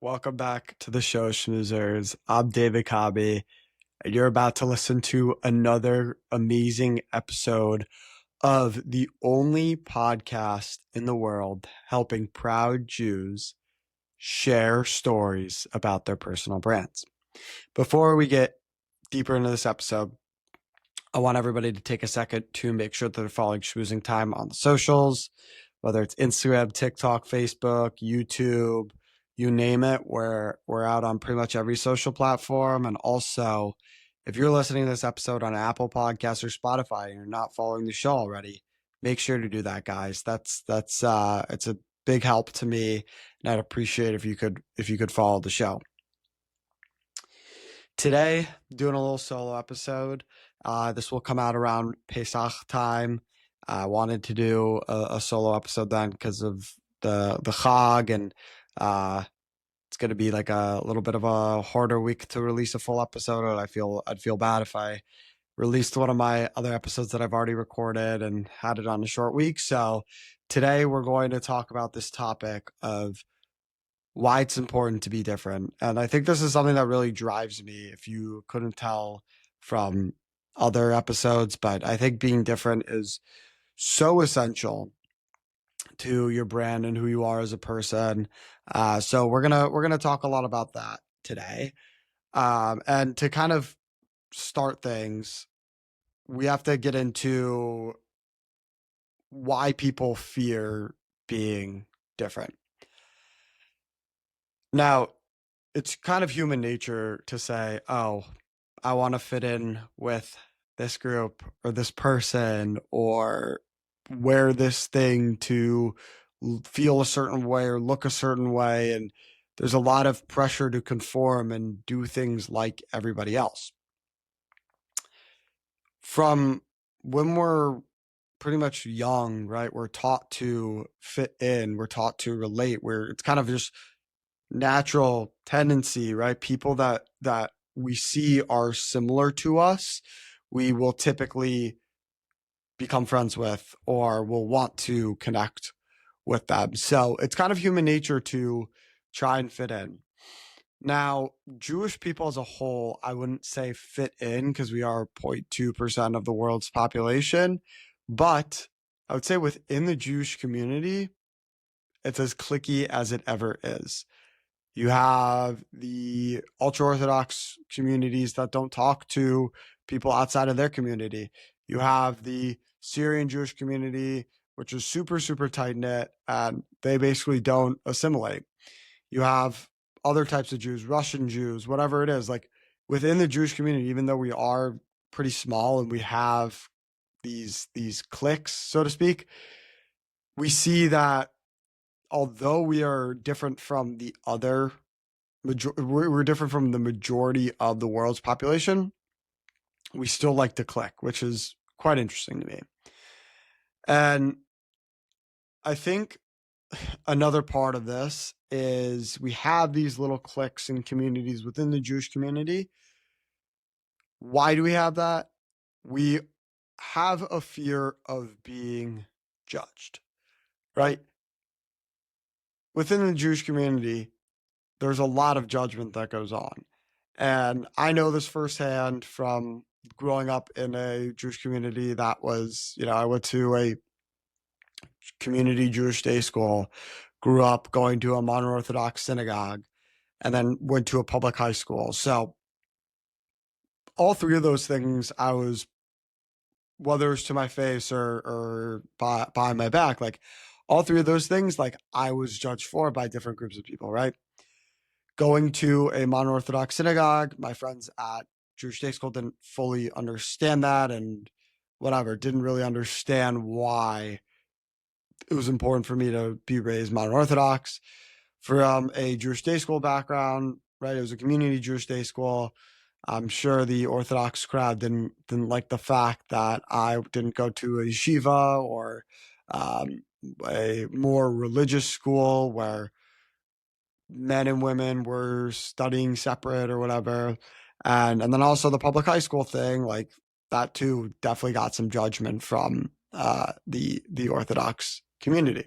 Welcome back to the show, Schmoozers. I'm David Cobby, and you're about to listen to another amazing episode of the only podcast in the world helping proud Jews share stories about their personal brands. Before we get deeper into this episode, I want everybody to take a second to make sure that they're following Schmoozing Time on the socials, whether it's Instagram, TikTok, Facebook, YouTube, you name it. We're out on pretty much every social platform. And also, if you're listening to this episode on Apple Podcasts or Spotify and you're not following the show already, make sure to do that, guys. That's it's a big help to me, and I'd appreciate if you could follow the show. Today, doing a little solo episode. This will come out around Pesach time. I wanted to do a solo episode then because of the Chag, and it's going to be like a little bit of a harder week to release a full episode. And I'd feel bad if I released one of my other episodes that I've already recorded and had it on a short week. So today we're going to talk about this topic of why it's important to be different. And I think this is something that really drives me, if you couldn't tell from other episodes, but I think being different is so essential to your brand and who you are as a person. So we're gonna talk a lot about that today. And to kind of start things, we have to get into why people fear being different. Now, it's kind of human nature to say, oh, I want to fit in with this group or this person or wear this thing to feel a certain way or look a certain way. And there's a lot of pressure to conform and do things like everybody else. From when we're pretty much young, right? We're taught to fit in, we're taught to relate, where it's kind of just natural tendency, right? People that we see are similar to us, we will typically become friends with or will want to connect with them. So it's kind of human nature to try and fit in. Now, Jewish people as a whole, I wouldn't say fit in because we are 0.2% of the world's population, but I would say within the Jewish community, it's as cliquey as it ever is. You have the ultra-Orthodox communities that don't talk to people outside of their community. You have the Syrian Jewish community, which is super, super tight-knit, and they basically don't assimilate. You have other types of Jews, Russian Jews, whatever it is. Like within the Jewish community, even though we are pretty small and we have these cliques, so to speak, we see that although we are different from the other, we're different from the majority of the world's population, we still like to click, which is quite interesting to me. And I think another part of this is we have these little cliques and communities within the Jewish community. Why do we have that? We have a fear of being judged, right? Within the Jewish community, there's a lot of judgment that goes on. And I know this firsthand from growing up in a Jewish community that was, I went to a community Jewish day school, grew up going to a modern Orthodox synagogue, and then went to a public high school. So all three of those things, I was, whether it's to my face or behind my back, like all three of those things, like I was judged for by different groups of people, right? Going to a modern Orthodox synagogue, my friends at Jewish day school didn't fully understand that and whatever, didn't really understand why it was important for me to be raised modern Orthodox. From a Jewish day school background, right? It was a community Jewish day school. I'm sure the Orthodox crowd didn't like the fact that I didn't go to a yeshiva or a more religious school where men and women were studying separate or whatever. And then also the public high school thing, like that too definitely got some judgment from the Orthodox community.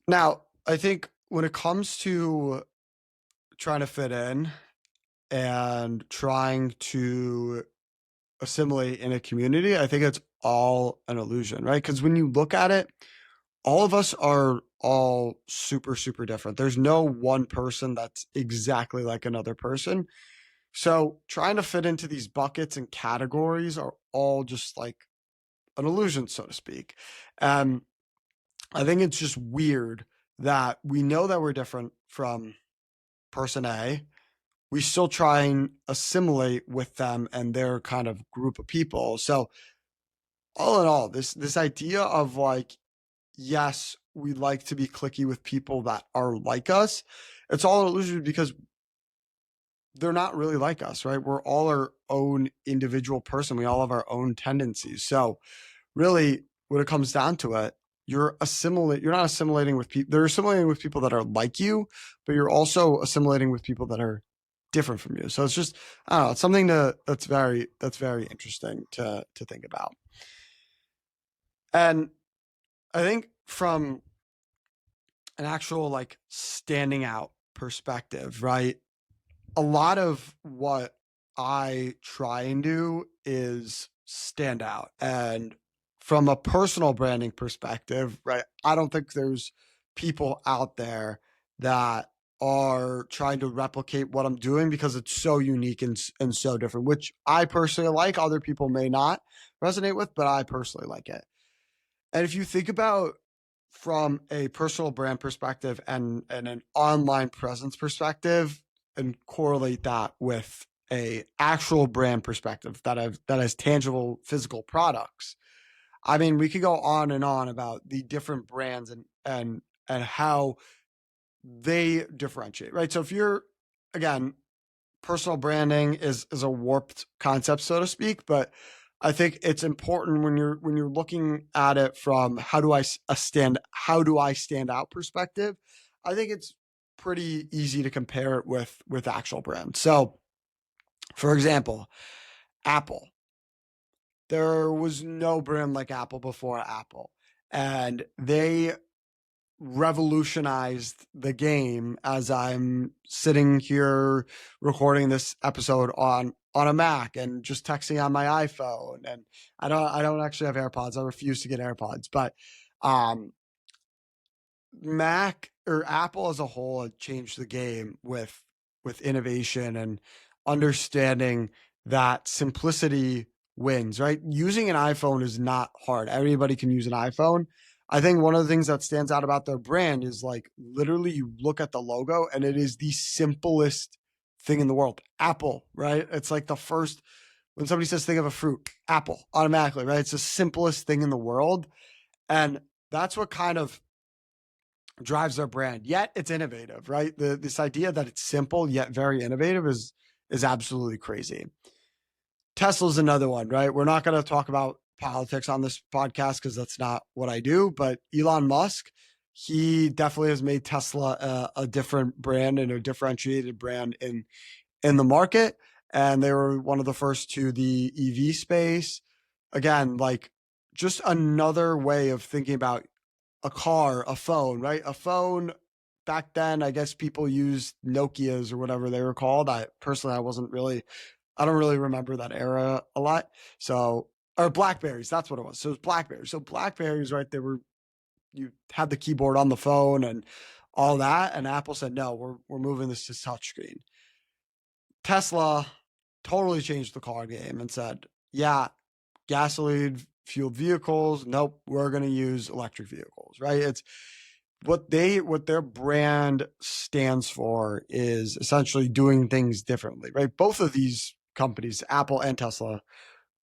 Now, I think when it comes to trying to fit in and trying to assimilate in a community, I think it's all an illusion, right? Because when you look at it, all of us are all super, super different. There's no one person that's exactly like another person. So trying to fit into these buckets and categories are all just like an illusion, so to speak. And I think it's just weird that we know that we're different from person A. We still try and assimilate with them and their kind of group of people. So all in all, this idea of like, yes, we like to be cliquey with people that are like us. It's all an illusion because they're not really like us, right? We're all our own individual person. We all have our own tendencies. So really, when it comes down to it, you're not assimilating with people. They're assimilating with people that are like you, but you're also assimilating with people that are different from you. So it's just, I don't know, it's something that's very interesting to think about. And I think from an actual like standing out perspective, right? A lot of what I try and do is stand out. And from a personal branding perspective, right, I don't think there's people out there that are trying to replicate what I'm doing because it's so unique and so different, which I personally like. Other people may not resonate with, but I personally like it. And if you think about from a personal brand perspective and an online presence perspective and correlate that with a actual brand perspective that has tangible physical products. I mean, we could go on and on about the different brands and how they differentiate, right? So if you're again, personal branding is a warped concept, so to speak, but I think it's important when you're looking at it from how do I stand out perspective. I think it's pretty easy to compare it with actual brands. So, for example, Apple. There was no brand like Apple before Apple, and they revolutionized the game as I'm sitting here recording this episode on a Mac and just texting on my iPhone. And I don't actually have AirPods. I refuse to get AirPods, but um Mac or Apple as a whole had changed the game with innovation and understanding that simplicity wins, right? Using an iPhone is not hard. Everybody can use an iPhone. I think one of the things that stands out about their brand is like literally you look at the logo and it is the simplest thing in the world. Apple, right? It's like the first when somebody says think of a fruit, apple, automatically, right? It's the simplest thing in the world. And that's what kind of drives their brand. Yet it's innovative, right? This idea that it's simple yet very innovative is absolutely crazy. Tesla's another one, right? We're not going to talk about politics on this podcast because that's not what I do. But Elon Musk, he definitely has made Tesla a different brand and a differentiated brand in the market. And they were one of the first to the EV space. Again, like just another way of thinking about a car, a phone, right? A phone back then, I guess people used Nokias or whatever they were called. I personally, I don't really remember that era a lot. So, or Blackberries, that's what it was. So it was Blackberries. So Blackberries, right? You had the keyboard on the phone and all that. And Apple said, no, we're moving this to touchscreen. Tesla totally changed the car game and said, yeah, gasoline fueled vehicles. Nope, we're going to use electric vehicles, right? It's what their brand stands for is essentially doing things differently, right? Both of these companies, Apple and Tesla,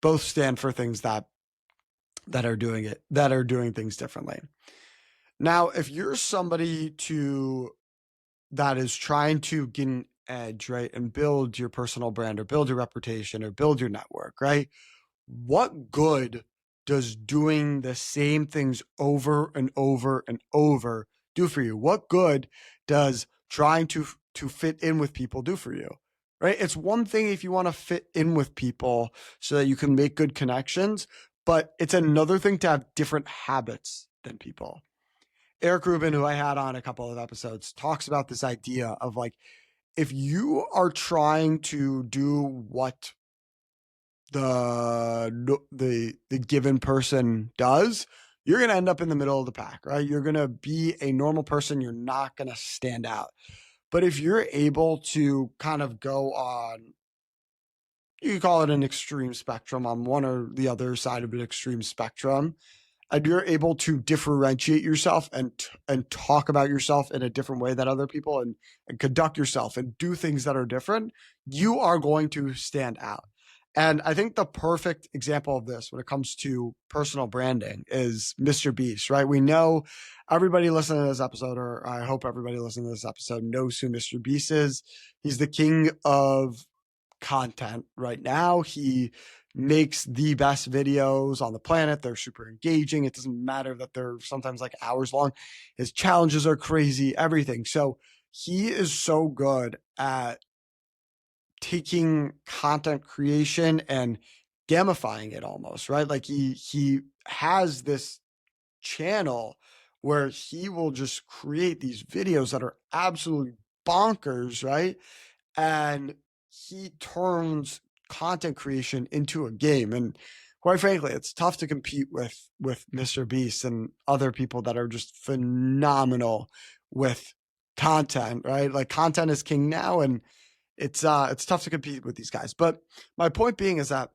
both stand for things that are doing things differently. Now, if you're somebody that is trying to get an edge, right, and build your personal brand or build your reputation or build your network, right? What good does doing the same things over and over and over do for you? What good does trying to fit in with people do for you? Right? It's one thing if you want to fit in with people so that you can make good connections, but it's another thing to have different habits than people. Eric Rubin, who I had on a couple of episodes, talks about this idea of like, if you are trying to do what the given person does, you're going to end up in the middle of the pack, right? You're going to be a normal person. You're not going to stand out. But if you're able to kind of go on, you can call it an extreme spectrum, on one or the other side of an extreme spectrum, and you're able to differentiate yourself and talk about yourself in a different way than other people, and conduct yourself and do things that are different, you are going to stand out. And I think the perfect example of this when it comes to personal branding is Mr. Beast, right? We know everybody listening to this episode, or I hope everybody listening to this episode knows who Mr. Beast is. He's the king of content right now. He makes the best videos on the planet. They're super engaging. It doesn't matter that they're sometimes like hours long. His challenges are crazy, everything. So he is so good at taking content creation and gamifying it almost, right? Like he has this channel where he will just create these videos that are absolutely bonkers, right? And he turns content creation into a game. And quite frankly, it's tough to compete with Mr. Beast and other people that are just phenomenal with content, right? Like content is king now, and it's tough to compete with these guys. But my point being is that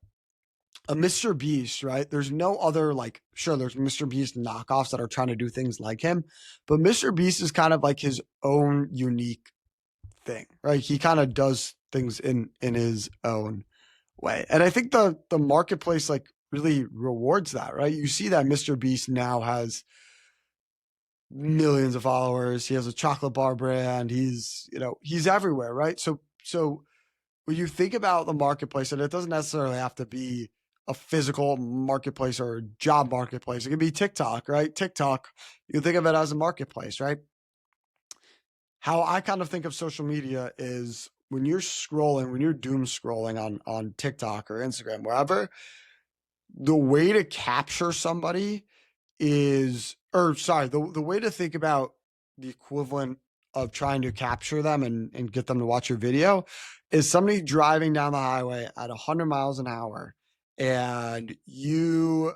a Mr. Beast, right? There's no other, like, sure, there's Mr. Beast knockoffs that are trying to do things like him, but Mr. Beast is kind of like his own unique thing, right? He kind of does things in his own way. And I think the marketplace like really rewards that, right? You see that Mr. Beast now has millions of followers. He has a chocolate bar brand. He's everywhere, right? So when you think about the marketplace, and it doesn't necessarily have to be a physical marketplace or a job marketplace. It can be TikTok, right? TikTok, you think of it as a marketplace, right? How I kind of think of social media is when you're scrolling, when you're doom scrolling on TikTok or Instagram, wherever, the way to capture somebody is, or sorry, the way to think about the equivalent of trying to capture them and get them to watch your video is somebody driving down the highway at 100 miles an hour, and you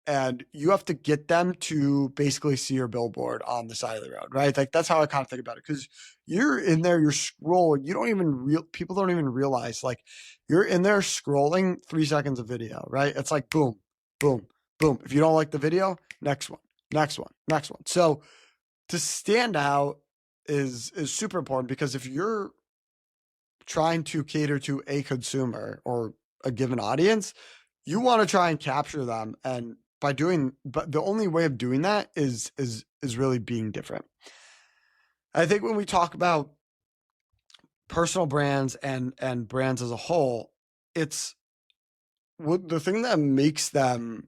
have to get them to basically see your billboard on the side of the road, right? Like that's how I kind of think about it. Cause you're in there, you're scrolling, people don't even realize like you're in there scrolling 3 seconds of video, right? It's like boom, boom, boom. If you don't like the video, next one, next one, next one. So to stand out is super important, because if you're trying to cater to a consumer or a given audience, you want to try and capture them. And but the only way of doing that is really being different. I think when we talk about personal brands and brands as a whole, it's what the thing that makes them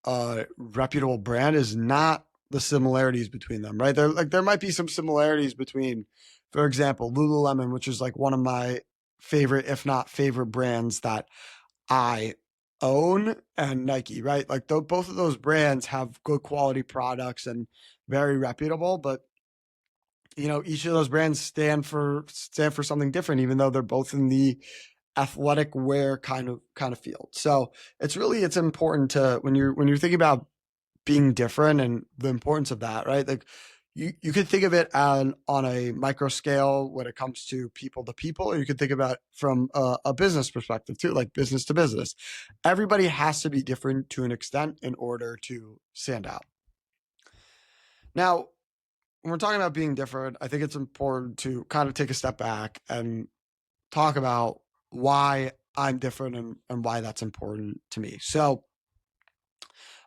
a reputable brand is not the similarities between them, right? There might be some similarities between, for example, Lululemon, which is like one of my favorite, if not favorite brands that I own, and Nike, right? Like both of those brands have good quality products and very reputable, but each of those brands stand for something different, even though they're both in the athletic wear kind of field. So it's important to when you're thinking about being different and the importance of that, right? Like you could think of it on a micro scale when it comes to people, or you could think about it from a business perspective too, like business to business. Everybody has to be different to an extent in order to stand out. Now, when we're talking about being different, I think it's important to kind of take a step back and talk about why I'm different, and why that's important to me. So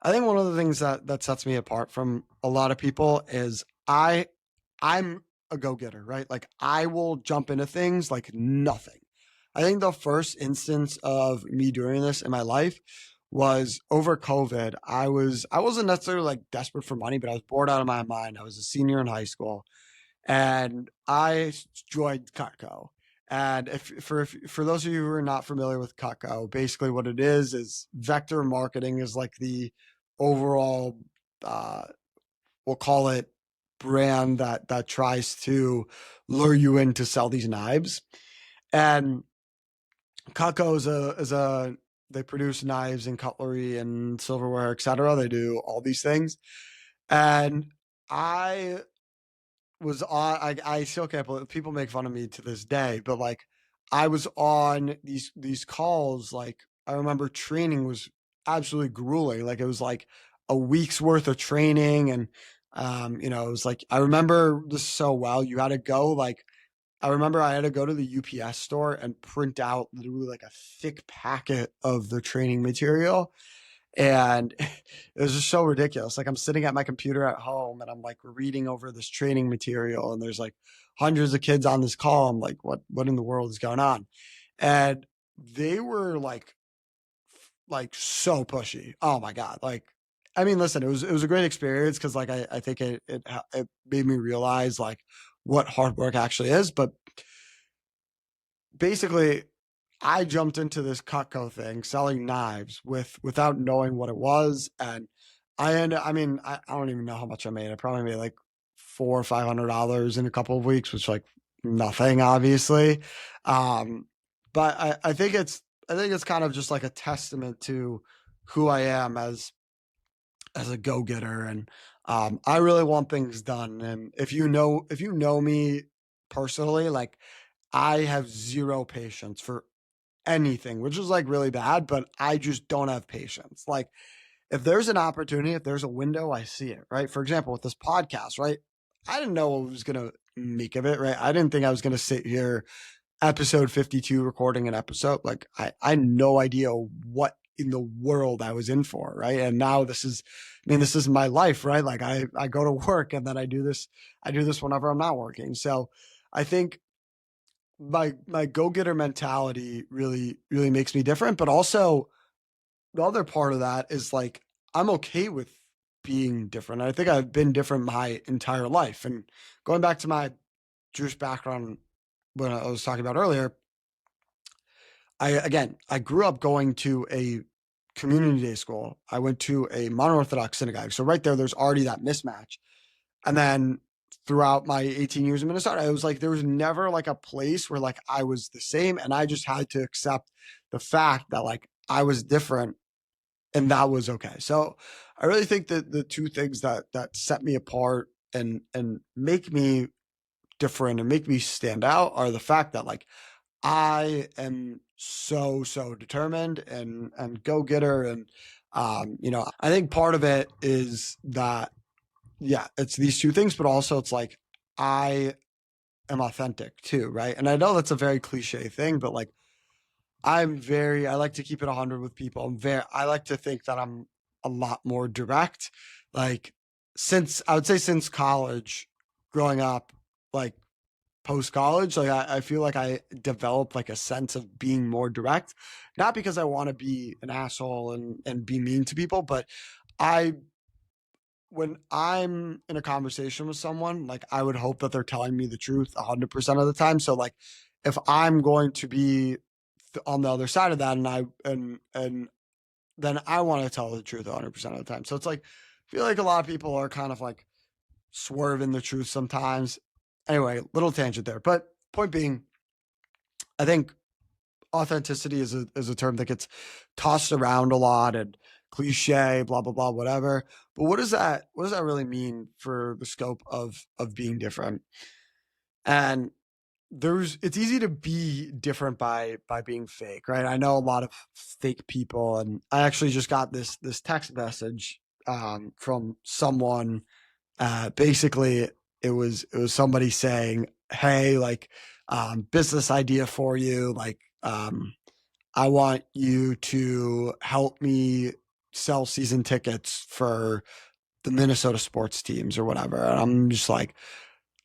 I think one of the things that sets me apart from a lot of people is I'm a go-getter, right? Like I will jump into things like nothing. I think the first instance of me doing this in my life was over COVID. I wasn't necessarily like desperate for money, but I was bored out of my mind. I was a senior in high school, and I joined Cutco. And for those of you who are not familiar with Cutco, basically what it is vector marketing is like the overall uh, we'll call it brand that tries to lure you in to sell these knives. And Cutco is a they produce knives and cutlery and silverware, etc. They do all these things. And I was on I still can't believe people make fun of me to this day, but like I was on these calls, like I remember training was absolutely grueling. Like it was like a week's worth of training and it was like I remember this so well. You had to go like I remember I had to go to the UPS store and print out literally like a thick packet of the training material, and it was just so ridiculous. Like I'm sitting at my computer at home and I'm like reading over this training material and there's like hundreds of kids on this call. I'm like, what in the world is going on? And they were like so pushy. Oh my God. Like, I mean, listen, it was a great experience because like I think it made me realize like what hard work actually is. But basically I jumped into this Cutco thing selling knives without knowing what it was. And I mean, I don't even know how much I made. I probably made like $400 or $500 in a couple of weeks, which like nothing, obviously. Um, but I think it's kind of just like a testament to who I am as a go-getter. And I really want things done. And if you know me personally, like I have zero patience for anything, which is like really bad, but I just don't have patience. Like if there's an opportunity, if there's a window, I see it, right? For example, with this podcast, right? I didn't know what I was going to make of it, right? I didn't think I was going to sit here episode 52 recording an episode. Like I had no idea what in the world I was in for, right? And now this is my life, right? Like I go to work and then I do this whenever I'm not working. So I think my go-getter mentality really makes me different, but also the other part of that is like I'm okay with being different. I think I've been different my entire life. And going back to my Jewish background when I was talking about earlier, I grew up going to a community day school. I went to a modern Orthodox synagogue. So right there's already that mismatch. And then throughout my 18 years in Minnesota, it was like there was never like a place where like I was the same. And I just had to accept the fact that like I was different and that was okay. So I really think that the two things that set me apart and make me different and make me stand out are the fact that like I am so determined and go getter. And I think part of it is that yeah, it's these two things, but also it's like I am authentic too, right? And I know that's a very cliche thing, but like I like to keep it 100 with people. I like to think that I'm a lot more direct. Like I would say since college, growing up, like post college, like I feel like I developed like a sense of being more direct, not because I want to be an asshole and be mean to people, but I when I'm in a conversation with someone, like I would hope that they're telling me the truth 100% of the time. So like if I'm going to be on the other side of that and then I want to tell the truth 100% of the time. So it's like I feel like a lot of people are kind of like swerving the truth sometimes. Anyway, little tangent there. But point being, I think authenticity is a term that gets tossed around a lot and cliche, blah blah blah, whatever. But what does that really mean for the scope of being different? And it's easy to be different by being fake, right? I know a lot of fake people, and I actually just got this text message from someone. Basically, it was somebody saying, "Hey, like, business idea for you. Like, I want you to help me sell season tickets for the Minnesota sports teams or whatever." And I'm just like,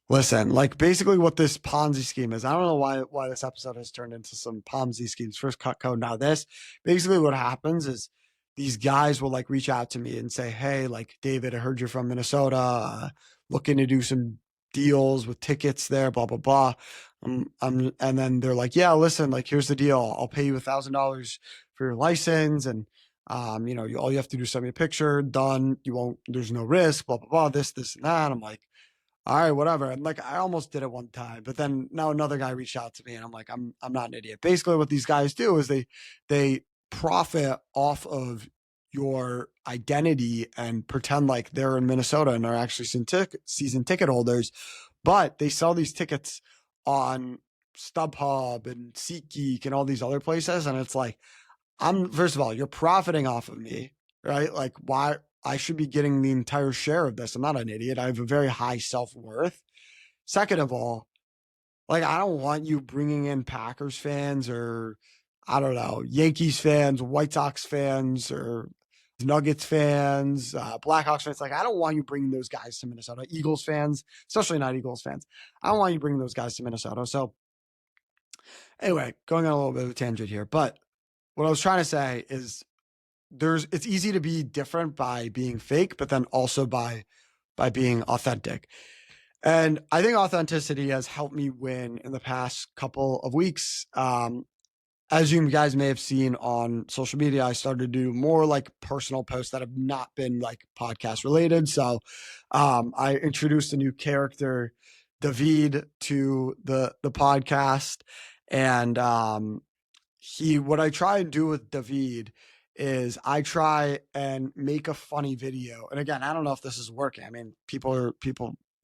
listen, like basically what this Ponzi scheme is. I don't know why this episode has turned into some Ponzi schemes. First cut code, now this. Basically, what happens is these guys will like reach out to me and say, "Hey, like David, I heard you're from Minnesota, looking to do some deals with tickets there, blah blah blah." And then they're like, "Yeah, listen, like here's the deal. I'll pay you $1,000 for your license, and All you have to do is send me a picture, done. There's no risk, blah, blah, blah, this, and that. I'm like, all right, whatever. And like, I almost did it one time, but then now another guy reached out to me and I'm like, I'm not an idiot. Basically what these guys do is they profit off of your identity and pretend like they're in Minnesota and are actually season ticket holders, but they sell these tickets on StubHub and SeatGeek and all these other places. And it's like, first of all, you're profiting off of me, right? Like, why I should be getting the entire share of this. I'm not an idiot. I have a very high self-worth. Second of all, like, I don't want you bringing in Packers fans or, I don't know, Yankees fans, White Sox fans, or Nuggets fans, Blackhawks fans. Like, I don't want you bringing those guys to Minnesota. Eagles fans, especially not Eagles fans. I don't want you bringing those guys to Minnesota. So anyway, going on a little bit of a tangent here, but what I was trying to say is it's easy to be different by being fake, but then also by being authentic. And I think authenticity has helped me win in the past couple of weeks. As you guys may have seen on social media, I started to do more like personal posts that have not been like podcast related. So I introduced a new character, David, to the podcast. And what I try and do with David is I try and make a funny video. And again, I don't know if this is working. I mean, people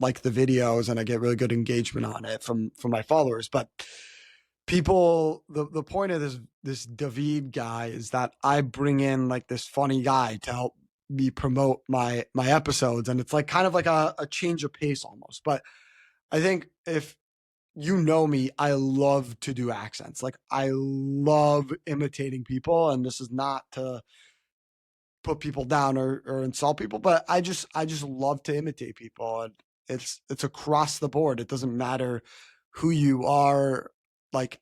like the videos and I get really good engagement on it from my followers, but the point of this David guy is that I bring in like this funny guy to help me promote my episodes. And it's like kind of like a change of pace almost. But I think if you know me, I love to do accents. Like I love imitating people, and this is not to put people down or insult people, but I just love to imitate people, and it's across the board. It doesn't matter who you are. Like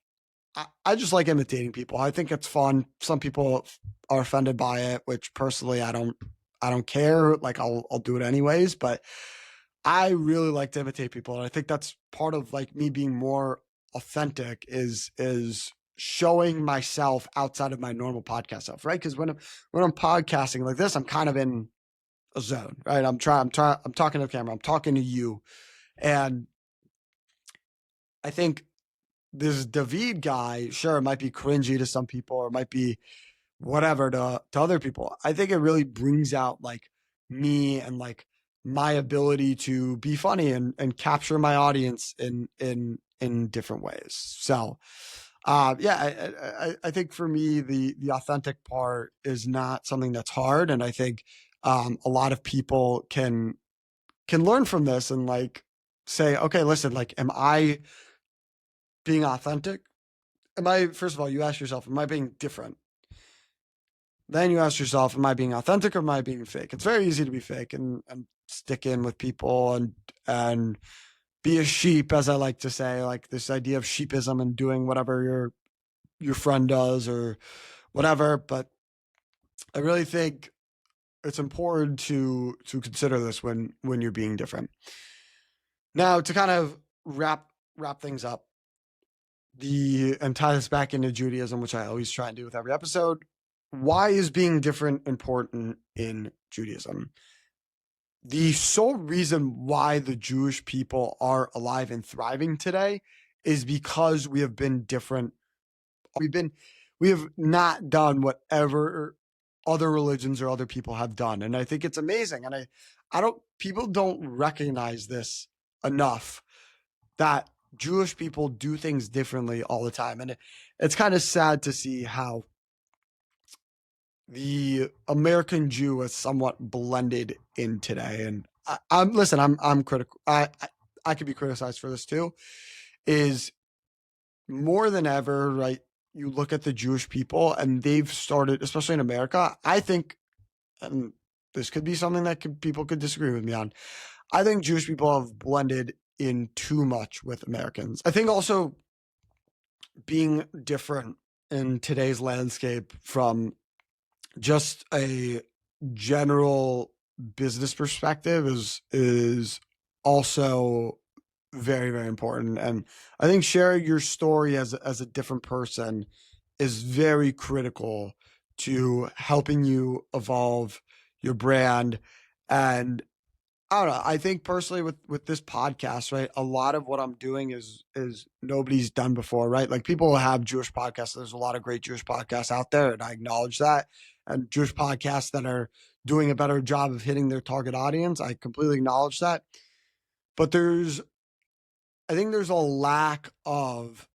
I just like imitating people. I think it's fun. Some people are offended by it, which personally I don't care. Like I'll do it anyways, but I really like to imitate people. And I think that's part of like me being more authentic is showing myself outside of my normal podcast self, right? Because when I'm podcasting like this, I'm kind of in a zone, right? I'm talking to the camera, I'm talking to you. And I think this David guy, sure, it might be cringy to some people or it might be whatever to other people. I think it really brings out like me and like my ability to be funny and capture my audience in different ways. So I think for me the authentic part is not something that's hard, and I think a lot of people can learn from this and like say, okay, listen, like, am I being authentic? First of all, you ask yourself, am I being different? Then you ask yourself, am I being authentic or am I being fake? It's very easy to be fake and stick in with people and be a sheep, as I like to say, like this idea of sheepism and doing whatever your friend does or whatever. But I really think it's important to consider this when you're being different. Now, to kind of wrap things up, and tie this back into Judaism, which I always try and do with every episode. Why is being different important in Judaism? The sole reason why the Jewish people are alive and thriving today is because we have been different. We have not done whatever other religions or other people have done. And I think it's amazing. And people don't recognize this enough, that Jewish people do things differently all the time. And it's kind of sad to see how the American Jew is somewhat blended in today. And I'm critical. I could be criticized for this too, is more than ever, right? You look at the Jewish people and they've started, especially in America, I think, and this could be something that people could disagree with me on. I think Jewish people have blended in too much with Americans. I think also being different in today's landscape from just a general business perspective is also very, very important. And I think sharing your story as a different person is very critical to helping you evolve your brand. And I don't know. I think personally with this podcast, right? A lot of what I'm doing is nobody's done before, right? Like people have Jewish podcasts. There's a lot of great Jewish podcasts out there, and I acknowledge that. And Jewish podcasts that are doing a better job of hitting their target audience, I completely acknowledge that. But I think there's a lack of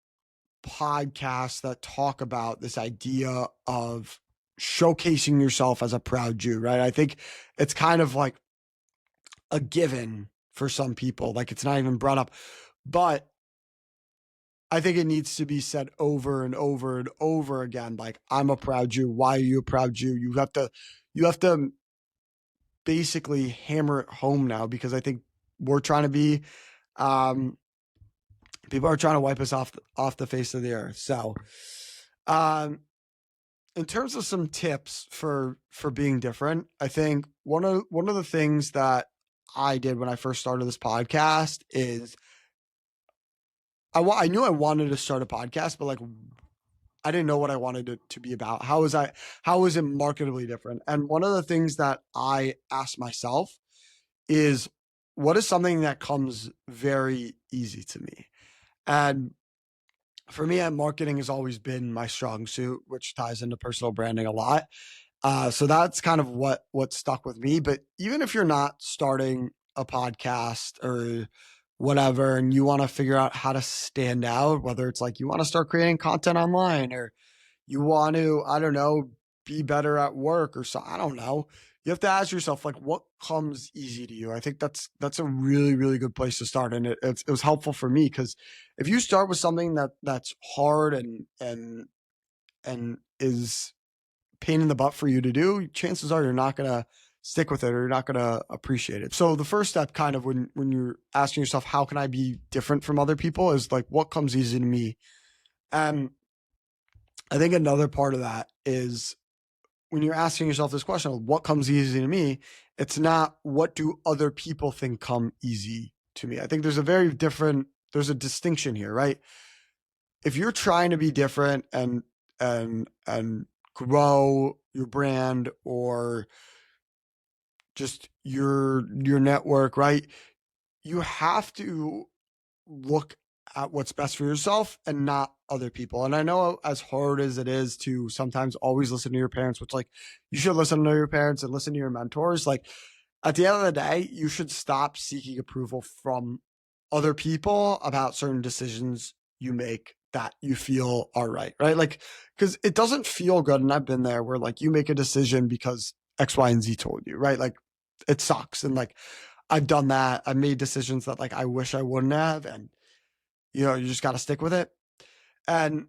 podcasts that talk about this idea of showcasing yourself as a proud Jew, right? I think it's kind of like a given for some people. Like it's not even brought up, but I think it needs to be said over and over and over again. Like, I'm a proud Jew. Why are you a proud Jew? You have to basically hammer it home now, because I think we're trying to be, people are trying to wipe us off the face of the earth. So, in terms of some tips for being different, I think one of the things that I did when I first started this podcast is I knew I wanted to start a podcast, but like I didn't know what I wanted it to be about. How was it marketably different? And one of the things that I asked myself is, what is something that comes very easy to me? And for me, marketing has always been my strong suit, which ties into personal branding a lot. So that's kind of what stuck with me. But even if you're not starting a podcast or whatever, and you want to figure out how to stand out, whether it's like you want to start creating content online, or you want to, I don't know, be better at work, or so, I don't know. You have to ask yourself, like, what comes easy to you? I think that's a really, really good place to start. And it was helpful for me, because if you start with something that's hard and is pain in the butt for you to do, chances are you're not going to stick with it, or you're not going to appreciate it. So the first step, kind of when you're asking yourself, how can I be different from other people, is like, what comes easy to me? And I think another part of that is, when you're asking yourself this question of what comes easy to me, it's not what do other people think come easy to me. I think there's a distinction here, right? If you're trying to be different and grow your brand, or just your network, right? You have to look at what's best for yourself and not other people. And I know, as hard as it is to sometimes always listen to your parents, which, like, you should listen to your parents and listen to your mentors. Like, at the end of the day, you should stop seeking approval from other people about certain decisions you make that you feel are right, right? Like, because it doesn't feel good. And I've been there, where like you make a decision because X, Y, and Z told you, right? Like, it sucks. And like, I've done that. I've made decisions that like I wish I wouldn't have. And you just got to stick with it. And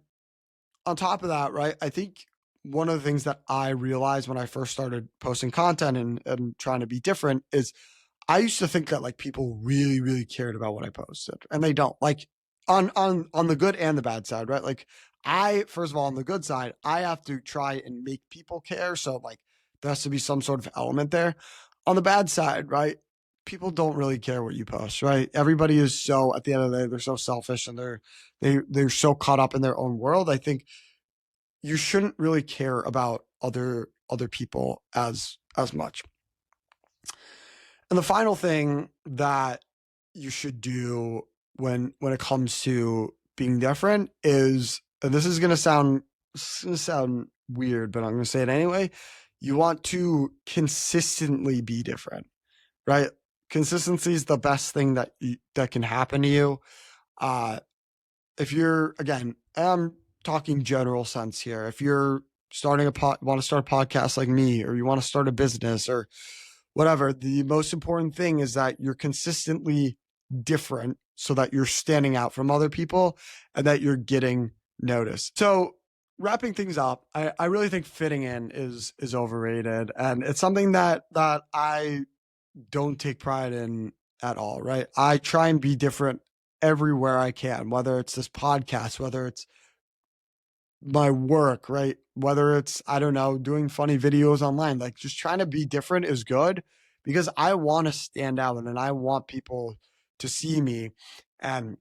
on top of that, right, I think one of the things that I realized when I first started posting content and trying to be different is, I used to think that like people really, really cared about what I posted, and they don't. Like, on the good and the bad side, right? Like, first of all, on the good side, I have to try and make people care. So like, there has to be some sort of element there. On the bad side, right, people don't really care what you post, right? Everybody is so, at the end of the day, they're so selfish, and they're so caught up in their own world. I think you shouldn't really care about other people as much. And the final thing that you should do when it comes to being different is, and this is going to sound weird, but I'm going to say it anyway. You want to consistently be different, right? Consistency is the best thing that can happen to you. If you're, again, I'm talking general sense here. If you're want to start a podcast like me, or you want to start a business or whatever, the most important thing is that you're consistently different, so that you're standing out from other people and that you're getting noticed. So, wrapping things up, I really think fitting in is overrated, and it's something that I don't take pride in at all, right? I try and be different everywhere I can, whether it's this podcast, whether it's my work, right? Whether it's, I don't know, doing funny videos online, like, just trying to be different is good, because I want to stand out, and I want people to see me and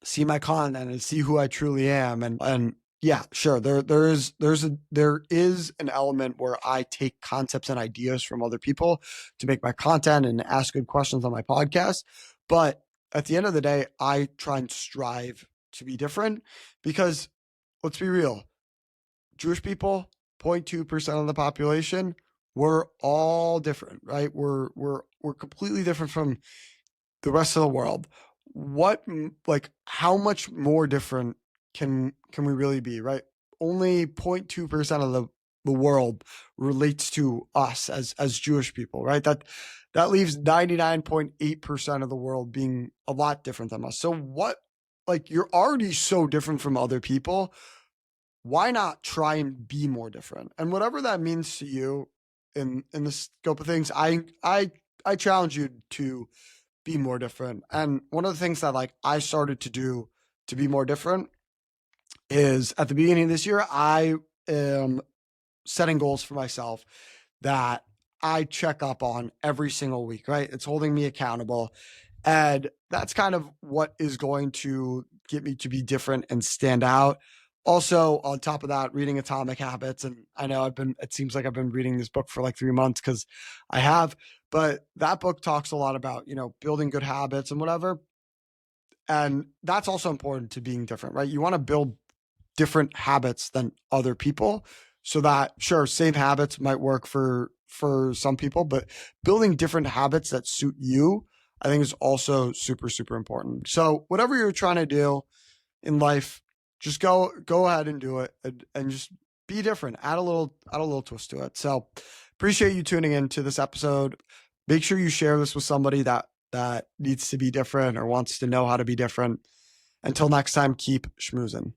see my content and see who I truly am. And Yeah, sure. There is an element where I take concepts and ideas from other people to make my content and ask good questions on my podcast. But at the end of the day, I try and strive to be different because let's be real, Jewish people, 0.2% of the population, we're all different, right? We're completely different from the rest of the world. Like how much more different can we really be, right? Only 0.2% of the world relates to us as Jewish people, right? That leaves 99.8% of the world being a lot different than us. So what, like, you're already so different from other people, why not try and be more different? And whatever that means to you in the scope of things, I challenge you to be more different. And one of the things that like I started to do to be more different is at the beginning of this year, I am setting goals for myself that I check up on every single week, right? It's holding me accountable. And that's kind of what is going to get me to be different and stand out. Also, on top of that, reading Atomic Habits. And I know it seems like I've been reading this book for like 3 months because I have, but that book talks a lot about, building good habits and whatever. And that's also important to being different, right? You want to build different habits than other people so that sure same habits might work for some people, but building different habits that suit you I think is also super super important. So whatever you're trying to do in life, just go ahead and do it, and just be different, add a little twist to it. So appreciate you tuning in to this episode. Make sure you share this with somebody that needs to be different or wants to know how to be different. Until next time, keep schmoozing.